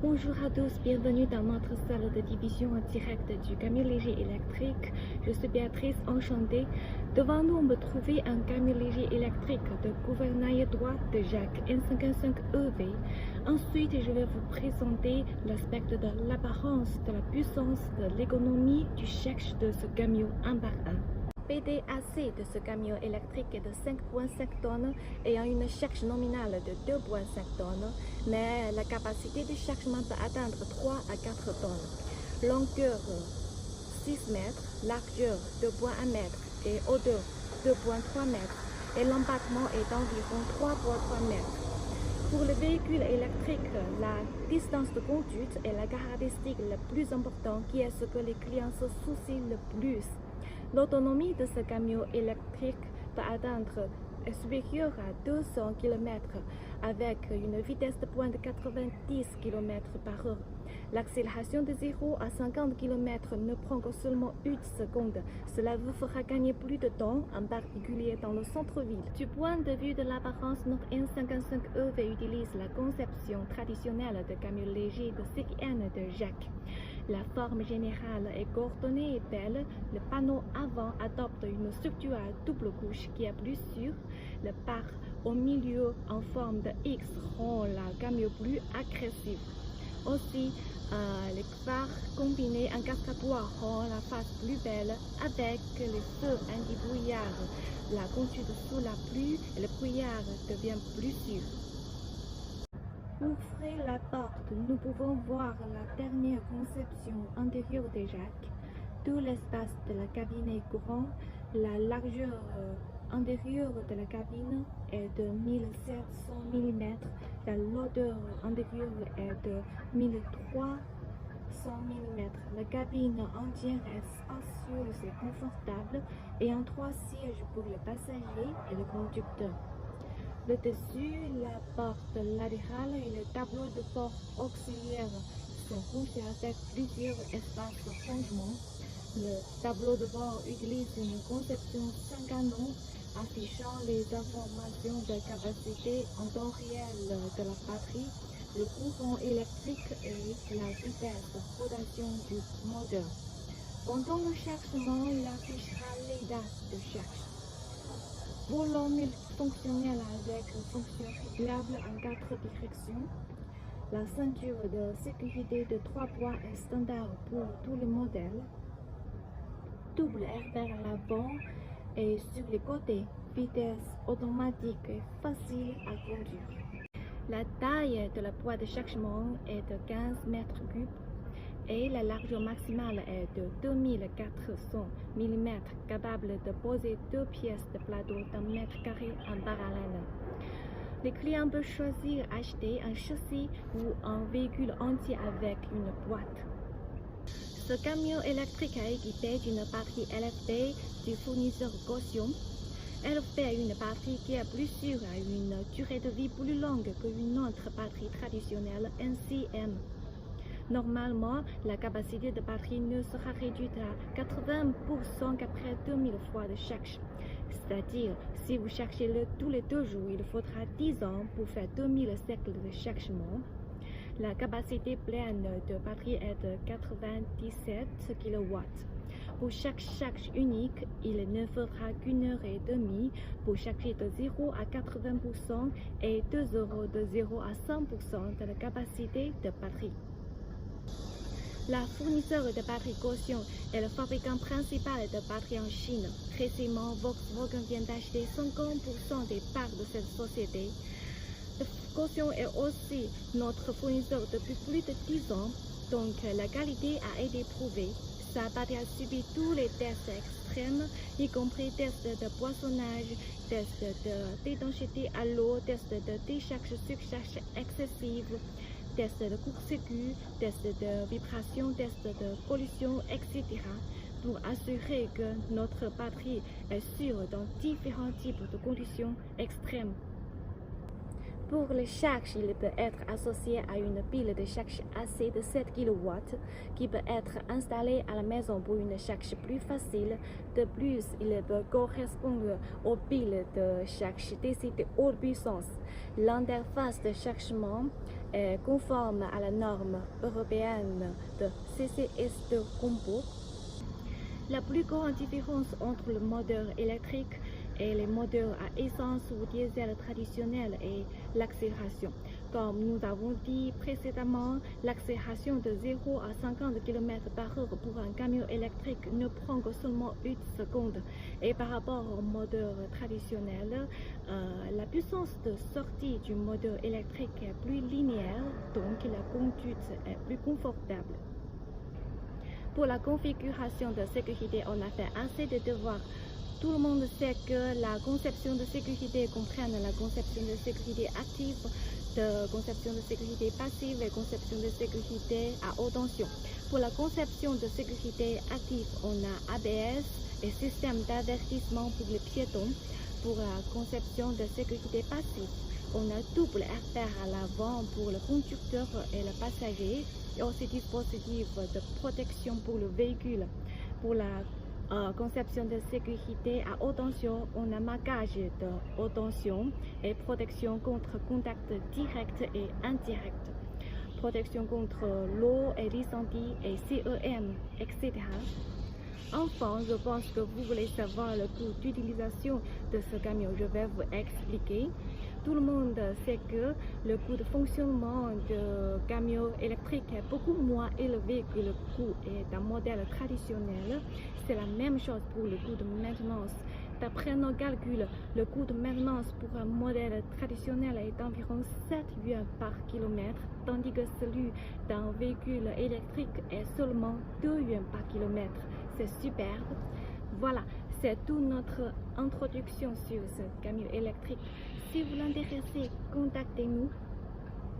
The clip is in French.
Bonjour à tous, bienvenue dans notre salle de division en direct du camion léger électrique. Je suis Béatrice, enchantée. Devant nous, on peut trouver un camion léger électrique de gouvernail droit de Jacques N55EV. Ensuite, je vais vous présenter l'aspect de l'apparence, de la puissance, de l'économie du charge de ce camion un par un. PDAC de ce camion électrique est de 5,5 tonnes ayant une charge nominale de 2,5 tonnes, mais la capacité de chargement peut atteindre 3 à 4 tonnes. Longueur 6 mètres, largeur 2,1 mètres et hauteur 2,3 mètres et l'embattement est d'environ 3,3 mètres. Pour le véhicule électrique, la distance de conduite est la caractéristique la plus importante qui est ce que les clients se soucient le plus. L'autonomie de ce camion électrique peut atteindre supérieure à 200 km avec une vitesse de pointe de 90 km par heure. L'accélération de 0 à 50 km ne prend que seulement 1 seconde. Cela vous fera gagner plus de temps, en particulier dans le centre-ville. Du point de vue de l'apparence, notre N55EV utilise la conception traditionnelle de camion léger de CN de Jacques. La forme générale est coordonnée et belle. Le panneau avant adopte une structure à double couche qui est plus sûre. Le phare au milieu en forme de X rend la camion plus agressive. Aussi, les phares combinés en cascadoir rend la face plus belle avec les feux anti-brouillard. La conduite sous la pluie et le brouillard devient plus sûr. Ouvrez la porte, nous pouvons voir la dernière conception intérieure de Jacques. Tout l'espace de la cabine est grand. La largeur intérieure de la cabine est de 1700 mm. La longueur intérieure est de 1300 mm. La cabine entière est spacieuse et confortable et en 3 sièges pour le passager et le conducteur. Le dessus, la porte latérale et le tableau de bord auxiliaire sont conçus avec plusieurs espaces de rangement. Le tableau de bord utilise une conception 5 canons affichant les informations de capacité en temps réel de la batterie, le courant électrique et la vitesse de rotation du moteur. Pendant le chargement, il affichera les dates de charge. Volant multifonctionnel avec fonction réglable en 4 directions. La ceinture de sécurité de 3 poids est standard pour tous les modèles. Double airbag à l'avant et sur les côtés. Vitesse automatique et facile à conduire. La taille de la boîte de chargement est de 15 mètres cubes et la largeur maximale est de 2400 mm, capable de poser 2 pièces de plateau d'un mètre carré en parallèle. Les clients peuvent choisir acheter un châssis ou un véhicule entier avec une boîte. Ce camion électrique est équipé d'une batterie LFP du fournisseur Gotion. LFP est une batterie qui est plus sûre et une durée de vie plus longue qu'une autre batterie traditionnelle NCM. Normalement, la capacité de batterie ne sera réduite à 80% qu'après 2000 fois de charge. C'est-à-dire, si vous chargez tous les 2 jours, il faudra 10 ans pour faire 2000 cycles de chargement. La capacité pleine de batterie est de 97 kW. Pour chaque charge unique, il ne faudra qu'1 heure et demie pour charger de 0 à 80% et 2 euros de 0 à 100% de la capacité de batterie. La fournisseur de batterie Gotion est le fabricant principal de batteries en Chine. Récemment, Volkswagen vient d'acheter 50% des parts de cette société. Gotion est aussi notre fournisseur depuis plus de 10 ans, donc la qualité a été prouvée. Sa batterie a subi tous les tests extrêmes, y compris tests de poissonnage, tests d'étanchéité à l'eau, tests de décharge-surcharge excessive, tests de court-circuit, tests de vibration, tests de pollution, etc. pour assurer que notre batterie est sûre dans différents types de conditions extrêmes. Pour les charges, il peut être associé à une pile de charge AC de 7 kW qui peut être installée à la maison pour une charge plus facile. De plus, il peut correspondre aux piles de charge DC de haute puissance. L'interface de chargement est conforme à la norme européenne de CCS2 Combo. La plus grande différence entre le moteur électrique et les moteurs à essence ou diesel traditionnels est l'accélération. Comme nous avons dit précédemment, l'accélération de 0 à 50 km/h pour un camion électrique ne prend que seulement 8 secondes. Et par rapport au moteur traditionnel, la puissance de sortie du moteur électrique est plus linéaire, donc la conduite est plus confortable. Pour la configuration de sécurité, on a fait assez de devoirs. Tout le monde sait que la conception de sécurité comprend la conception de sécurité active, de conception de sécurité passive et conception de sécurité à haute tension. Pour la conception de sécurité active, on a ABS et système d'avertissement pour les piétons. Pour la conception de sécurité passive, on a double airbag à l'avant pour le conducteur et le passager, et aussi dispositif de protection pour le véhicule. Pour la conception de sécurité à haute tension, on a marquage de haute tension et protection contre contact direct et indirect, protection contre l'eau et l'incendie et CEM, etc. Enfin, je pense que vous voulez savoir le coût d'utilisation de ce camion. Je vais vous expliquer. Tout le monde sait que le coût de fonctionnement de camion électrique est beaucoup moins élevé que le coût d'un modèle traditionnel. C'est la même chose pour le coût de maintenance. D'après nos calculs, le coût de maintenance pour un modèle traditionnel est d'environ 7 yuans par kilomètre, tandis que celui d'un véhicule électrique est seulement 2 yuans par kilomètre. C'est superbe. Voilà, c'est toute notre introduction sur ce camion électrique. Si vous l'intéressez, contactez-nous.